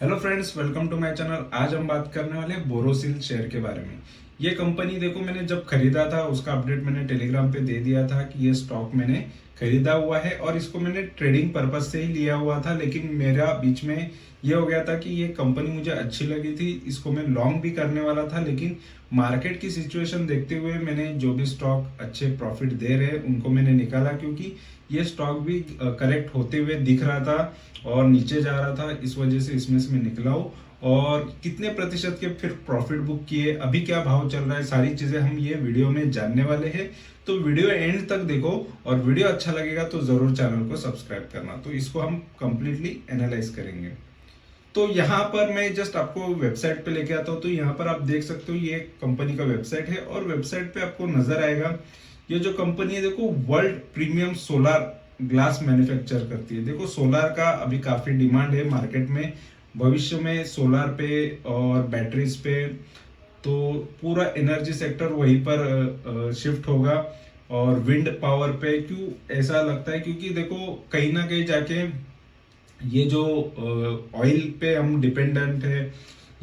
Hello friends, welcome to my channel. आज हम बात करने वाले हैं बोरोसिल शेयर के बारे में। ये कंपनी देखो, मैंने जब खरीदा था उसका अपडेट मैंने टेलीग्राम पे दे दिया था कि ये स्टॉक मैंने खरीदा हुआ है और इसको मैंने ट्रेडिंग पर्पज से ही लिया हुआ था। लेकिन मेरा बीच में ये हो गया था कि ये कंपनी मुझे अच्छी लगी थी, इसको मैं लॉन्ग भी करने वाला था। लेकिन मार्केट की सिचुएशन देखते हुए मैंने जो भी स्टॉक अच्छे प्रॉफिट दे रहे हैं उनको मैंने निकाला, क्योंकि ये स्टॉक भी करेक्ट होते हुए दिख रहा था और नीचे जा रहा था। इस वजह से इसमें से मैं निकला हूँ। और कितने प्रतिशत के फिर प्रॉफिट बुक किए, अभी क्या भाव चल रहा है, सारी चीजें हम ये वीडियो में जानने वाले हैं। तो वीडियो एंड तक देखो और वीडियो अच्छा लगेगा तो जरूर चैनल को सब्सक्राइब करना। तो इसको हम कंप्लीटली एनालाइज करेंगे। तो यहाँ पर मैं जस्ट आपको वेबसाइट पे लेके आता हूँ। तो यहाँ पर आप देख सकते हो ये कंपनी का वेबसाइट है और वेबसाइट पे आपको नजर आएगा ये जो कंपनी है, देखो world premium solar glass manufacture करती है। देखो सोलर का अभी काफी डिमांड है मार्केट में। भविष्य में सोलर पे और बैटरीज पे तो पूरा एनर्जी सेक्टर वहीं पर शिफ्ट होगा। और विंड पावर पे क्यों ऐसा लगता है, क्योंकि देखो कहीं ना कहीं जाके ये जो ऑयल पे हम डिपेंडेंट है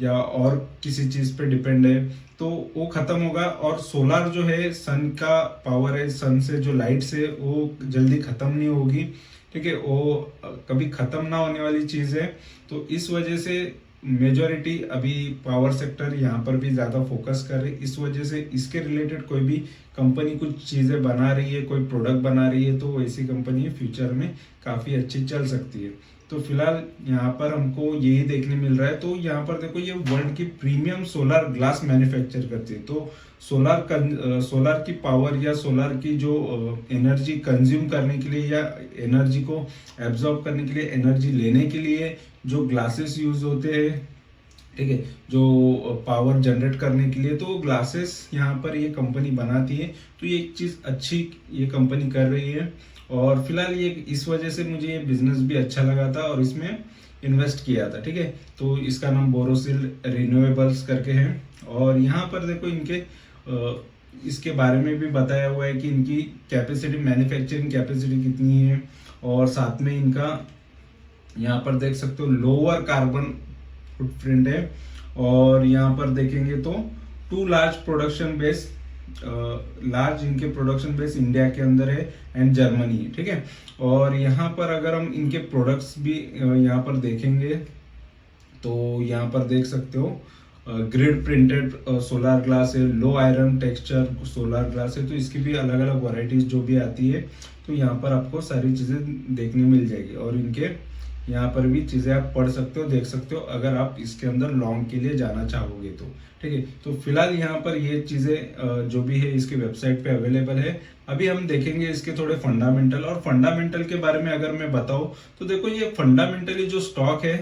या और किसी चीज पे डिपेंड है तो वो खत्म होगा। और सोलार जो है सन का पावर है, सन से जो लाइट्स है वो जल्दी खत्म नहीं होगी। ठीक है, वो कभी खत्म ना होने वाली चीज है। तो इस वजह से मेजोरिटी अभी पावर सेक्टर यहाँ पर भी ज्यादा फोकस कर रही है। इस वजह से इसके रिलेटेड कोई भी कंपनी कुछ चीजें बना रही है, कोई प्रोडक्ट बना रही है, तो ऐसी कंपनी फ्यूचर में काफी अच्छी चल सकती है। तो फिलहाल यहाँ पर हमको यही देखने मिल रहा है। तो यहाँ पर देखो ये वर्ल्ड की प्रीमियम सोलर ग्लास मैन्युफैक्चर करती है। तो सोलर की पावर या सोलर की जो एनर्जी कंज्यूम करने के लिए या एनर्जी को एब्जॉर्ब करने के लिए, एनर्जी लेने के लिए जो ग्लासेस यूज होते हैं, ठीक है, जो पावर जनरेट करने के लिए, तो ग्लासेस यहाँ पर ये कंपनी बनाती है। तो ये एक चीज अच्छी ये कंपनी कर रही है। और फिलहाल ये इस वजह से मुझे ये बिजनेस भी अच्छा लगा था और इसमें इन्वेस्ट किया था। ठीक है, तो इसका नाम बोरोसिल रिन्यूएबल्स करके है। और यहाँ पर देखो इनके इसके बारे में भी बताया हुआ है कि इनकी कैपेसिटी, मैन्युफैक्चरिंग कैपेसिटी कितनी है। और साथ में इनका यहाँ पर देख सकते हो लोअर कार्बन फुटप्रिंट है। और यहाँ पर देखेंगे तो two large production base, large इनके प्रोडक्शन बेस इंडिया के अंदर है एंड जर्मनी है। ठीक है, और यहाँ पर अगर हम इनके प्रोडक्ट्स भी यहाँ पर देखेंगे तो यहाँ पर देख सकते हो ग्रिड प्रिंटेड सोलर ग्लास है, लो आयरन टेक्सचर सोलर ग्लास है। तो इसकी भी अलग अलग वैरायटीज जो भी आती है, तो यहाँ पर आपको सारी चीजें देखने मिल जाएगी। और इनके यहाँ पर भी चीजें आप पढ़ सकते हो, देख सकते हो अगर आप इसके अंदर लॉन्ग के लिए जाना चाहोगे तो। ठीक है, तो फिलहाल यहाँ पर ये चीजें जो भी है इसकी वेबसाइट पे अवेलेबल है। अभी हम देखेंगे इसके थोड़े फंडामेंटल। और फंडामेंटल के बारे में अगर मैं बताऊं तो देखो ये फंडामेंटली जो स्टॉक है,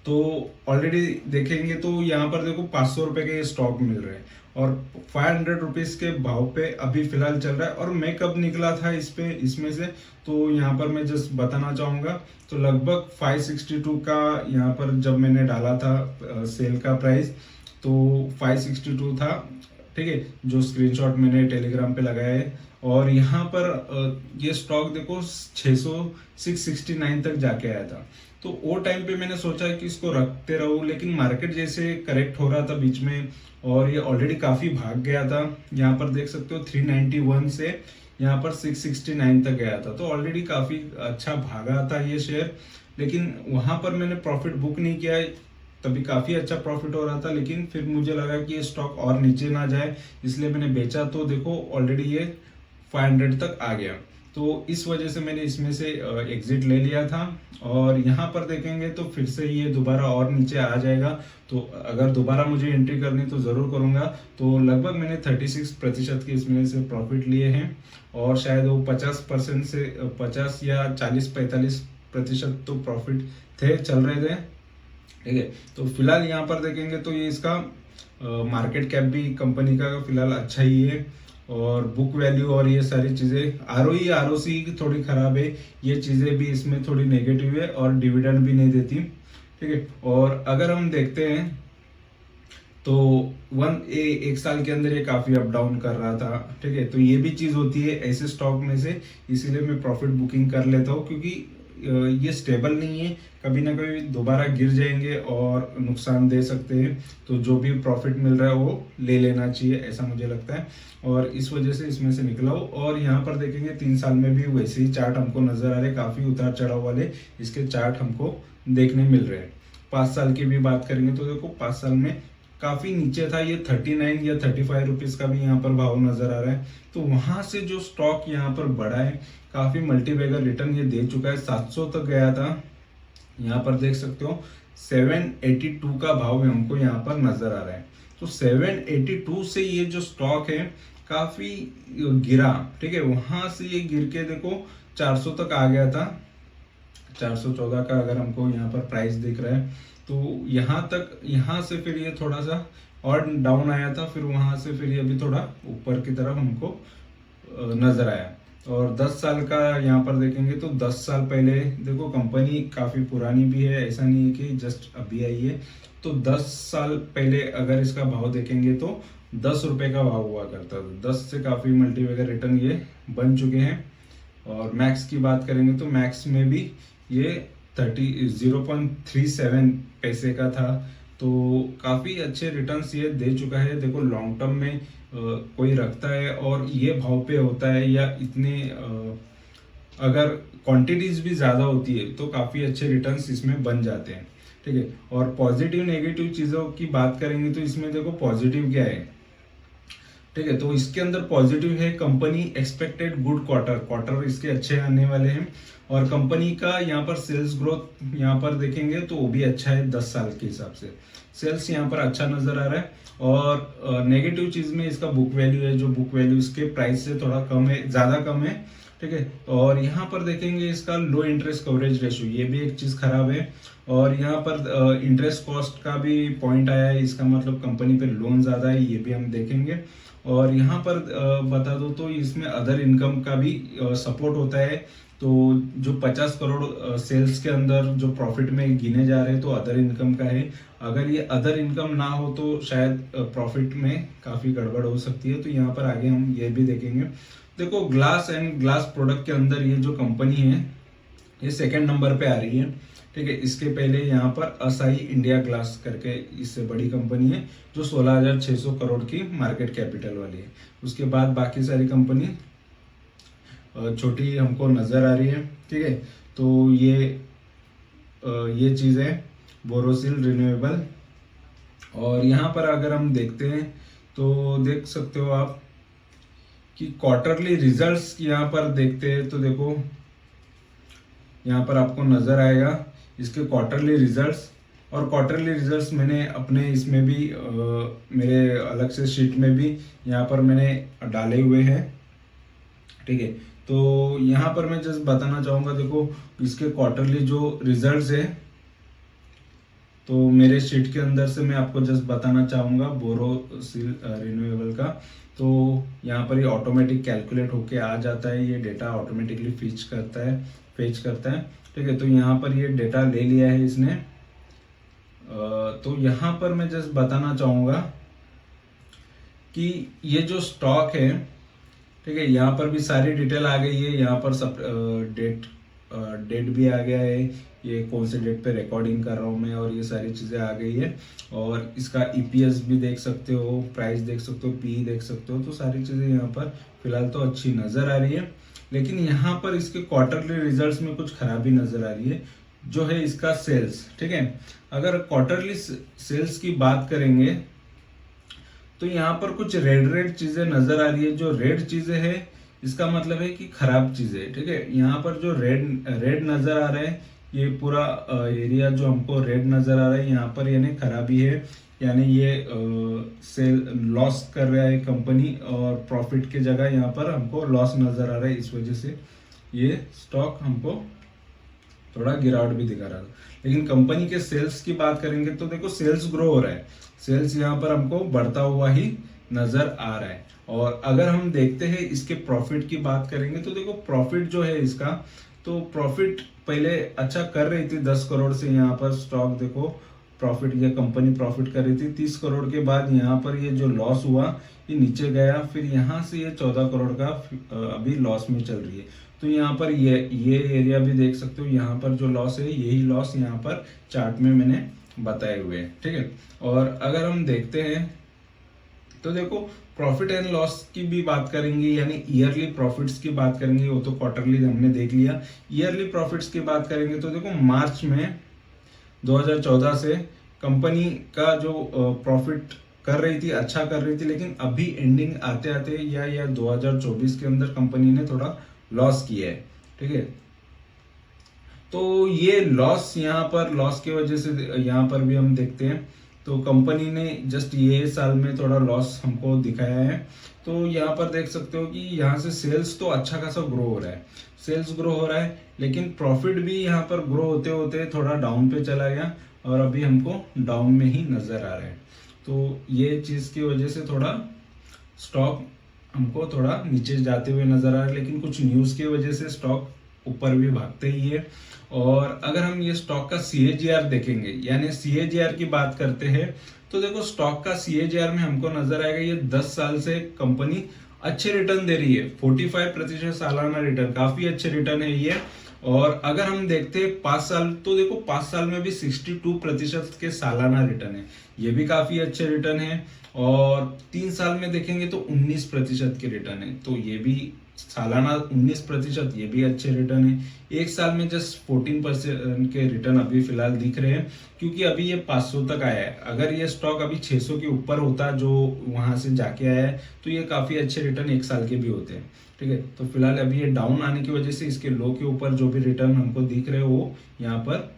तो ऑलरेडी देखेंगे तो यहाँ पर देखो 500 रुपए के स्टॉक मिल रहे हैं और 500 रुपीज के भाव पे अभी फिलहाल चल रहा है। और मैं कब निकला था इस पे, इसमें से, तो यहाँ पर मैं जस्ट बताना चाहूंगा। तो लगभग 562 का यहाँ पर जब मैंने डाला था सेल का प्राइस, तो 562 था। ठीक है, जो स्क्रीनशॉट मैंने टेलीग्राम पे लगाया है। और यहाँ पर ये स्टॉक देखो 669 तक जाके आया था। तो वो टाइम पे मैंने सोचा कि इसको रखते रहूं, लेकिन मार्केट जैसे करेक्ट हो रहा था बीच में और ये ऑलरेडी काफी भाग गया था। यहाँ पर देख सकते हो 391 से यहाँ पर 669 तक गया था। तो ऑलरेडी काफी अच्छा भागा था ये शेयर। लेकिन वहां पर मैंने प्रॉफिट बुक नहीं किया, तभी काफी अच्छा प्रॉफिट हो रहा था। लेकिन फिर मुझे लगा कि ये स्टॉक और नीचे ना जाए, इसलिए मैंने बेचा। तो देखो ऑलरेडी ये 500 तक आ गया। तो इस वजह से मैंने इसमें से एग्जिट ले लिया था। और यहाँ पर देखेंगे तो फिर से ये दोबारा और नीचे आ जाएगा। तो अगर दोबारा मुझे एंट्री करनी तो जरूर करूंगा। तो लगभग मैंने 36% के इसमें से प्रॉफिट लिए हैं। और शायद वो 50% से 50 या 40-45% तो प्रॉफिट थे, चल रहे थे। ठीक है, तो फिलहाल यहाँ पर देखेंगे तो ये इसका मार्केट कैप भी कंपनी का फिलहाल अच्छा ही है। और बुक वैल्यू और ये सारी चीजें, आरओई आरओसी थोड़ी खराब है, ये चीजें भी इसमें थोड़ी नेगेटिव है और डिविडेंड भी नहीं देती। ठीक है, और अगर हम देखते हैं तो एक साल के अंदर ये काफी अप डाउन कर रहा था। ठीक है, तो ये भी चीज होती है ऐसे स्टॉक में से, इसीलिए मैं प्रॉफिट बुकिंग कर लेता हूँ, क्योंकि ये स्टेबल नहीं है, कभी ना कभी दोबारा गिर जाएंगे और नुकसान दे सकते हैं। तो जो भी प्रॉफिट मिल रहा है वो ले लेना चाहिए, ऐसा मुझे लगता है, और इस वजह से इसमें से निकला हो। और यहाँ पर देखेंगे 3 साल में भी वैसे ही चार्ट हमको नजर आ रहे, काफी उतार चढ़ाव वाले इसके चार्ट हमको देखने मिल रहे हैं। 5 साल की भी बात करेंगे तो देखो 5 साल में काफी नीचे था, ये 39 या 35 रुपीज का भी यहाँ पर भाव नजर आ रहा है। तो वहां से जो स्टॉक यहाँ पर बढ़ा है, काफी मल्टीबैगर रिटर्न ये दे चुका है, 700 तक गया था। यहाँ पर देख सकते हो 782 का भाव हमको यहाँ पर नजर आ रहा है। तो 782 से ये जो स्टॉक है काफी गिरा, ठीक है, वहां से ये गिर के देखो 400 तक आ गया था। 414 का अगर हमको यहाँ पर प्राइस दिख रहा है, तो यहाँ तक, यहाँ से फिर ये थोड़ा सा और डाउन आया था, फिर वहां से फिर ये भी थोड़ा ऊपर की तरफ हमको नजर आया। और 10 साल का यहाँ पर देखेंगे तो 10 साल पहले देखो, कंपनी काफी पुरानी भी है, ऐसा नहीं है कि जस्ट अभी आई है। तो 10 साल पहले अगर इसका भाव देखेंगे तो 10 रुपए का भाव हुआ करता था। 10 से काफी मल्टीबैगर रिटर्न ये बन चुके हैं। और मैक्स की बात करेंगे तो मैक्स में भी ये 0.37 पैसे का था। तो काफी अच्छे रिटर्न्स ये दे चुका है। देखो लॉन्ग टर्म में कोई रखता है और ये भाव पे होता है, या इतने अगर क्वांटिटीज भी ज्यादा होती है तो काफी अच्छे रिटर्न्स इसमें बन जाते हैं, ठीक है। और पॉजिटिव नेगेटिव चीजों की बात करेंगे तो इसमें देखो पॉजिटिव क्या है, ठीक है। तो इसके अंदर पॉजिटिव है, कंपनी एक्सपेक्टेड गुड क्वार्टर इसके अच्छे आने वाले हैं। और कंपनी का यहाँ पर सेल्स ग्रोथ यहाँ पर देखेंगे तो वो भी अच्छा है, 10 साल के हिसाब से सेल्स यहाँ पर अच्छा नजर आ रहा है। और नेगेटिव चीज में इसका बुक वैल्यू है, जो बुक वैल्यू इसके प्राइस से थोड़ा कम है, ज्यादा कम है, ठीक है। और यहाँ पर देखेंगे इसका लो इंटरेस्ट कवरेज रेशियो, ये भी एक चीज खराब है। और यहाँ पर इंटरेस्ट कॉस्ट का भी पॉइंट आया है, इसका मतलब कंपनी पे लोन ज्यादा है, ये भी हम देखेंगे। और यहाँ पर बता दो तो इसमें अदर इनकम का भी सपोर्ट होता है। तो जो 50 करोड़ सेल्स के अंदर जो प्रॉफिट में गिने जा रहे हैं तो अदर इनकम का है। अगर ये अदर इनकम ना हो तो शायद प्रॉफिट में काफी गड़बड़ हो सकती है। तो यहाँ पर आगे हम ये भी देखेंगे। देखो ग्लास एंड ग्लास प्रोडक्ट के अंदर ये जो कंपनी है ये सेकंड नंबर पे आ रही है, ठीक है। इसके पहले यहाँ पर असाई इंडिया ग्लास करके इससे बड़ी कंपनी है जो 16,600 करोड़ की मार्केट कैपिटल वाली है। उसके बाद बाकी सारी कंपनी छोटी हमको नजर आ रही है, ठीक है। तो ये चीज है बोरोसिल रिन्यूएबल। और यहाँ पर अगर हम देखते हैं तो देख सकते हो आप कि क्वार्टरली रिजल्ट्स यहाँ पर देखते हैं तो देखो यहाँ पर आपको नजर आएगा इसके क्वार्टरली रिजल्ट्स। और क्वार्टरली रिजल्ट्स मैंने अपने इसमें भी मेरे अलग से शीट में भी यहाँ पर मैंने डाले हुए हैं, ठीक है। तो यहाँ पर मैं जस्ट बताना चाहूंगा, देखो इसके क्वार्टरली जो रिजल्ट्स है तो मेरे शीट के अंदर से मैं आपको जस्ट बताना चाहूंगा बोरोसिल रिन्यूएबल का। तो यहाँ पर ये ऑटोमेटिक कैलकुलेट होके आ जाता है, ये डेटा ऑटोमेटिकली फेच करता है, ठीक है। तो यहाँ पर ये डेटा ले लिया है इसने। तो यहाँ पर मैं जस्ट बताना चाहूंगा कि ये जो स्टॉक है, ठीक है, यहाँ पर भी सारी डिटेल आ गई है। यहाँ पर सब डेट भी आ गया है, ये कौन से डेट पे रिकॉर्डिंग कर रहा हूँ मैं, और ये सारी चीजें आ गई है। और इसका ईपीएस भी देख सकते हो, प्राइस देख सकते हो, पी देख सकते हो। तो सारी चीजें यहाँ पर फिलहाल तो अच्छी नजर आ रही है। लेकिन यहाँ पर इसके क्वार्टरली रिजल्ट्स में कुछ खराबी नजर आ रही है, जो है इसका सेल्स, ठीक है। अगर क्वार्टरली सेल्स की बात करेंगे तो यहाँ पर कुछ रेड चीजें नजर आ रही है। जो रेड चीजें है इसका मतलब है कि खराब चीजें है, ठीक है। यहाँ पर जो रेड नजर आ रहा है, ये पूरा एरिया जो हमको रेड नजर आ रहा है, यहाँ पर यानी खराबी है, यानी ये सेल लॉस कर रहा है कंपनी, और प्रॉफिट की जगह यहाँ पर हमको लॉस नजर आ रहा है। इस वजह से ये स्टॉक हमको थोड़ा गिरावट भी दिखा रहा था। लेकिन कंपनी के सेल्स की बात करेंगे तो देखो सेल्स ग्रो हो रहा है, सेल्स यहाँ पर हमको बढ़ता हुआ ही नजर आ रहा है। और अगर हम देखते हैं इसके प्रॉफिट की बात करेंगे तो देखो प्रॉफिट जो है इसका, तो प्रॉफिट पहले अच्छा कर रही थी 10 करोड़ से, यहाँ पर स्टॉक देखो प्रॉफिट, ये कंपनी प्रॉफिट कर रही थी 30 करोड़ के बाद यहाँ पर ये जो लॉस हुआ ये नीचे गया, फिर यहाँ से ये 14 करोड़ का अभी लॉस में चल रही है। तो यहाँ पर ये एरिया भी देख सकते हो, यहाँ पर जो लॉस है यही लॉस यहाँ पर चार्ट में मैंने बताए हुए हैं, ठीक है। और अगर हम देखते हैं तो देखो प्रॉफिट एंड लॉस की भी बात करेंगे, यानी ईयरली प्रॉफिट्स की बात करेंगे, वो तो क्वार्टरली हमने देख लिया। ईयरली प्रॉफिट्स की बात करेंगे तो देखो मार्च में 2014 से कंपनी का जो प्रॉफिट कर रही थी, अच्छा कर रही थी, लेकिन अभी एंडिंग आते आते या 2024 के अंदर कंपनी ने थोड़ा लॉस किया है, ठीक है। तो ये लॉस, यहाँ पर लॉस की वजह से यहाँ पर भी हम देखते हैं तो कंपनी ने जस्ट ये साल में थोड़ा लॉस हमको दिखाया है। तो यहाँ पर देख सकते हो कि यहाँ से सेल्स तो अच्छा खासा ग्रो हो रहा है, सेल्स ग्रो हो रहा है, लेकिन प्रॉफिट भी यहाँ पर ग्रो होते होते थोड़ा डाउन पे चला गया और अभी हमको डाउन में ही नजर आ रहा है। तो ये चीज की वजह से थोड़ा स्टॉक हमको थोड़ा नीचे जाते हुए नजर आ रहा है, लेकिन कुछ न्यूज की वजह से स्टॉक ऊपर भी भागते ही है। और अगर हम ये स्टॉक का CAGR देखेंगे, यानी CAGR की बात करते हैं, तो देखो स्टॉक का CAGR में हमको नजर आएगा ये 10 साल से कंपनी अच्छे रिटर्न दे रही है, 45% सालाना रिटर्न, काफी अच्छे रिटर्न है ये। और अगर हम देखते हैं 5 साल, तो देखो 5 साल में भी 62% के सालाना रिटर्न है, ये भी काफी अच्छे रिटर्न है। और 3 साल में देखेंगे तो 19% के रिटर्न है, तो ये भी सालाना 19%, ये भी अच्छे रिटर्न है। एक साल में जस्ट 14% के रिटर्न अभी फिलहाल दिख रहे हैं, क्योंकि अभी ये 500 तक आया है। अगर ये स्टॉक अभी 600 के ऊपर होता जो वहां से जाके आया है, तो ये काफी अच्छे रिटर्न एक साल के भी होते हैं, ठीक है। तो फिलहाल अभी ये डाउन आने की वजह से इसके लो के ऊपर जो भी रिटर्न हमको दिख रहे हैं वो यहाँ पर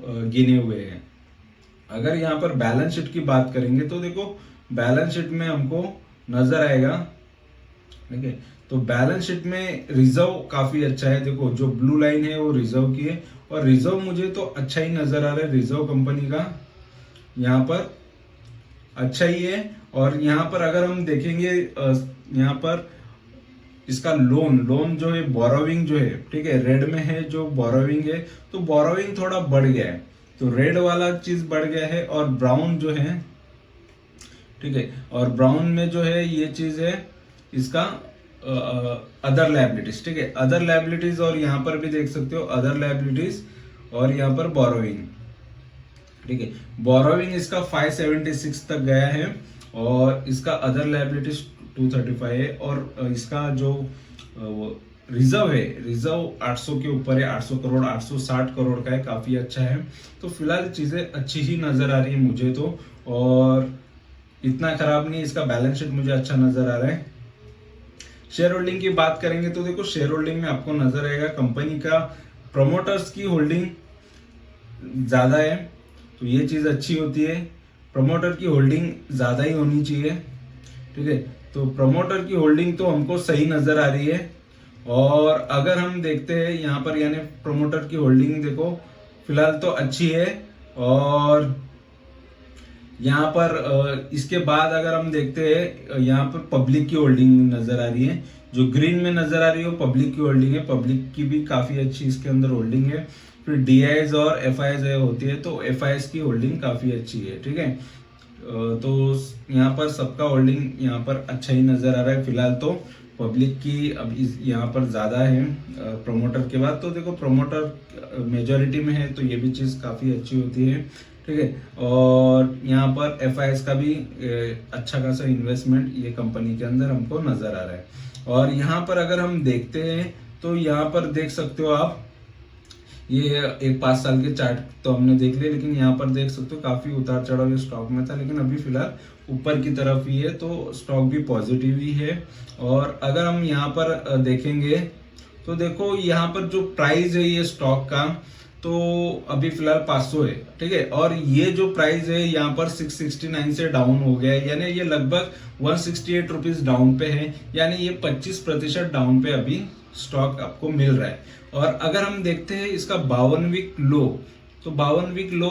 गिने हुए हैं। अगर यहाँ पर बैलेंस शीट की बात करेंगे तो देखो बैलेंस शीट में हमको नजर आएगा, ठीक है। तो बैलेंस शीट में रिजर्व काफी अच्छा है, देखो जो ब्लू लाइन है वो रिजर्व की है, और रिजर्व मुझे तो अच्छा ही नजर आ रहा है, रिजर्व कंपनी का यहाँ पर अच्छा ही है। और यहाँ पर अगर हम देखेंगे यहाँ पर इसका लोन जो है, बोरोविंग जो है, ठीक है, रेड में है जो बोरोविंग है, तो बोरोविंग थोड़ा बढ़ गया है, तो रेड वाला चीज बढ़ गया है। और ब्राउन जो है, ठीक है, और ब्राउन में जो है ये चीज है इसका अदर लायबिलिटीज, ठीक है, अदर लायबिलिटीज। और यहाँ पर भी देख सकते हो अदर लायबिलिटीज, और यहाँ पर बोरोविंग, ठीक है, बोरोविंग इसका 576 तक गया है, और इसका अदर लायबिलिटीज 235 है, और इसका जो रिजर्व है, रिजर्व 800 के ऊपर है, 800 करोड़, 860 करोड़ का है, काफी अच्छा है। तो फिलहाल चीजें अच्छी ही नजर आ रही है मुझे तो, और इतना खराब नहीं, इसका बैलेंस शीट मुझे अच्छा नजर आ रहा है। शेयर होल्डिंग की बात करेंगे तो देखो शेयर होल्डिंग में आपको नजर आएगा कंपनी का प्रमोटर्स की होल्डिंग ज्यादा है, तो ये चीज अच्छी होती है, प्रमोटर की होल्डिंग ज्यादा ही होनी चाहिए, ठीक है। तो प्रमोटर की होल्डिंग तो हमको सही नजर आ रही है। और अगर हम देखते हैं यहाँ पर, यानी प्रमोटर की होल्डिंग देखो फिलहाल तो अच्छी है। और यहाँ पर इसके बाद अगर हम देखते हैं यहाँ पर पब्लिक की होल्डिंग नजर आ रही है, जो ग्रीन में नजर आ रही है वो पब्लिक की होल्डिंग है, पब्लिक की भी काफी अच्छी इसके अंदर होल्डिंग है। फिर DIs और FIs होती है, तो FIs की होल्डिंग काफी अच्छी है, ठीक है। तो यहाँ पर सबका होल्डिंग यहाँ पर अच्छा ही नजर आ रहा है फिलहाल तो, पब्लिक की अब यहाँ पर ज्यादा है प्रमोटर के बाद। तो देखो प्रमोटर मेजोरिटी में है, तो ये भी चीज काफी अच्छी होती है, ठीक है। और यहाँ पर FIs का भी अच्छा खासा इन्वेस्टमेंट ये कंपनी के अंदर हमको नजर आ रहा है। और यहाँ पर अगर हम देखते हैं तो यहाँ पर देख सकते हो आप, ये एक 5 साल के चार्ट तो हमने देख लिया, लेकिन यहाँ पर देख सकते हो काफी उतार चढ़ाव ये स्टॉक में था, लेकिन अभी फिलहाल ऊपर की तरफ ही है, तो स्टॉक भी पॉजिटिव ही है। और अगर हम यहाँ पर देखेंगे तो देखो यहाँ पर जो प्राइस है ये स्टॉक का, तो अभी फिलहाल 500 है, ठीक है। और ये जो प्राइस है यहाँ पर 669 से डाउन हो गया है, यानी ये लगभग 168 रुपीज डाउन पे है, यानी ये 25% डाउन पे अभी स्टॉक आपको मिल रहा है। और अगर हम देखते हैं इसका 52 वीक लो, तो 52 वीक लो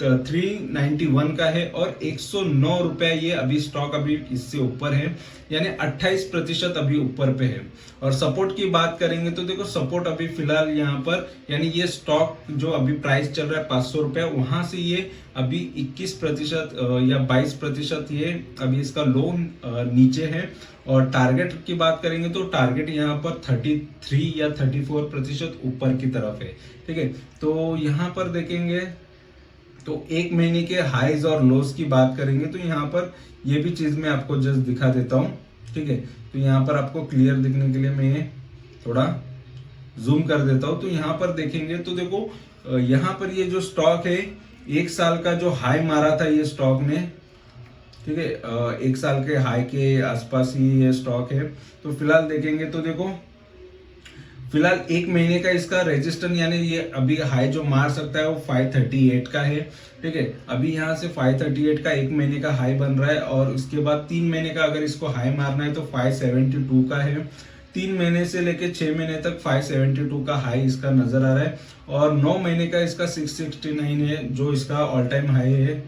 391 का है और 109 रुपए ये अभी स्टॉक अभी इससे ऊपर है, यानी 28% अभी ऊपर पे है। और सपोर्ट की बात करेंगे तो देखो सपोर्ट अभी फिलहाल यहाँ पर, यानी ये स्टॉक जो अभी प्राइस चल रहा है 500 रुपए, वहां से ये अभी 21% या 22% ये अभी इसका लो नीचे है। और टारगेट की बात करेंगे तो टारगेट यहाँ पर 33 या 34% ऊपर की तरफ है। ठीक है, तो यहाँ पर देखेंगे तो एक महीने के हाईज और लोस की बात करेंगे तो यहाँ पर ये भी चीज मैं आपको जस्ट दिखा देता हूँ। ठीक है, तो यहाँ पर आपको क्लियर दिखने के लिए मैं थोड़ा जूम कर देता हूँ। तो यहाँ पर देखेंगे तो देखो यहाँ पर ये जो स्टॉक है, एक साल का जो हाई मारा था ये स्टॉक ने, ठीक है, एक साल के हाई के आसपास ही ये स्टॉक है। तो फिलहाल देखेंगे तो देखो फिलहाल एक महीने का इसका रेजिस्टेंस, यानी ये अभी हाई जो मार सकता है वो 538 का है। ठीक है, अभी यहाँ से 538 का एक महीने का हाई बन रहा है और उसके बाद 3 महीने का अगर इसको हाई मारना है तो 572 का है। 3 महीने से लेके 6 महीने तक 572 का हाई इसका नजर आ रहा है और 9 महीने का इसका 669 है जो इसका ऑल टाइम हाई है।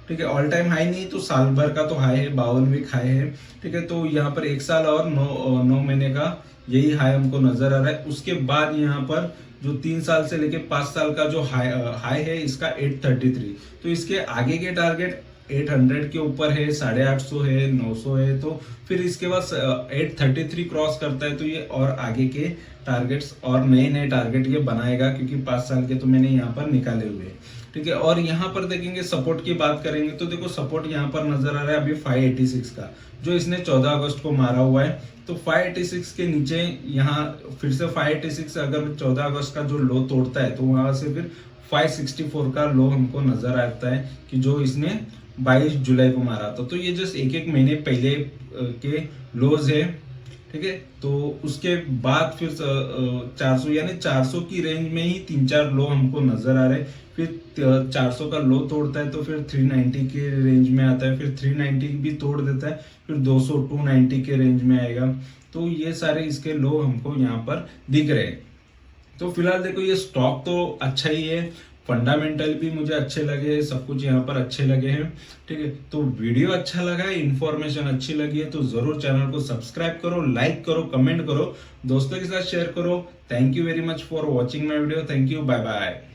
ठीक है, ऑल टाइम हाई नहीं तो साल भर का तो हाई है, 52 वीक हाई है। ठीक है, तो यहाँ पर एक साल और 9 महीने का यही हाई हमको नजर आ रहा है। उसके बाद यहाँ पर जो 3 साल से लेके 5 साल का जो हाई है इसका 833, तो इसके आगे के टारगेट 800 के ऊपर है, 850 है, 900 है। तो फिर इसके बाद 833 क्रॉस करता है तो ये और आगे के टारगेट्स और नए नए टारगेट ये बनाएगा, क्योंकि 5 साल के तो मैंने यहाँ पर निकाले हुए हैं। ठीक है, और यहाँ पर देखेंगे सपोर्ट की बात करेंगे तो देखो सपोर्ट यहाँ पर नजर आ रहा है अभी 586 का, जो इसने 14 अगस्त को मारा हुआ है। तो 586 के नीचे यहाँ फिर से 586 अगर 14 अगस्त का जो लो तोड़ता है तो वहां से फिर 564 का लो हमको नजर आता है कि जो इसने 22 जुलाई को मारा था। तो ये जस्ट एक एक महीने पहले के लोज है। ठीक है, तो उसके बाद फिर 400 यानी 400 की रेंज में ही 3-4 लो हमको नजर आ रहे हैं। फिर 400 का लो तोड़ता है तो फिर 390 के रेंज में आता है, फिर 390 भी तोड़ देता है, फिर 200 290 के रेंज में आएगा। तो ये सारे इसके लो हमको यहाँ पर दिख रहे हैं। तो फिलहाल देखो ये स्टॉक तो अच्छा ही है, फंडामेंटल भी मुझे अच्छे लगे, सब कुछ यहाँ पर अच्छे लगे हैं। ठीक है, तो वीडियो अच्छा लगा है, इन्फॉर्मेशन अच्छी लगी है तो जरूर चैनल को सब्सक्राइब करो, लाइक करो, कमेंट करो, दोस्तों के साथ शेयर करो। Thank you very much for watching my video. Thank you, bye bye.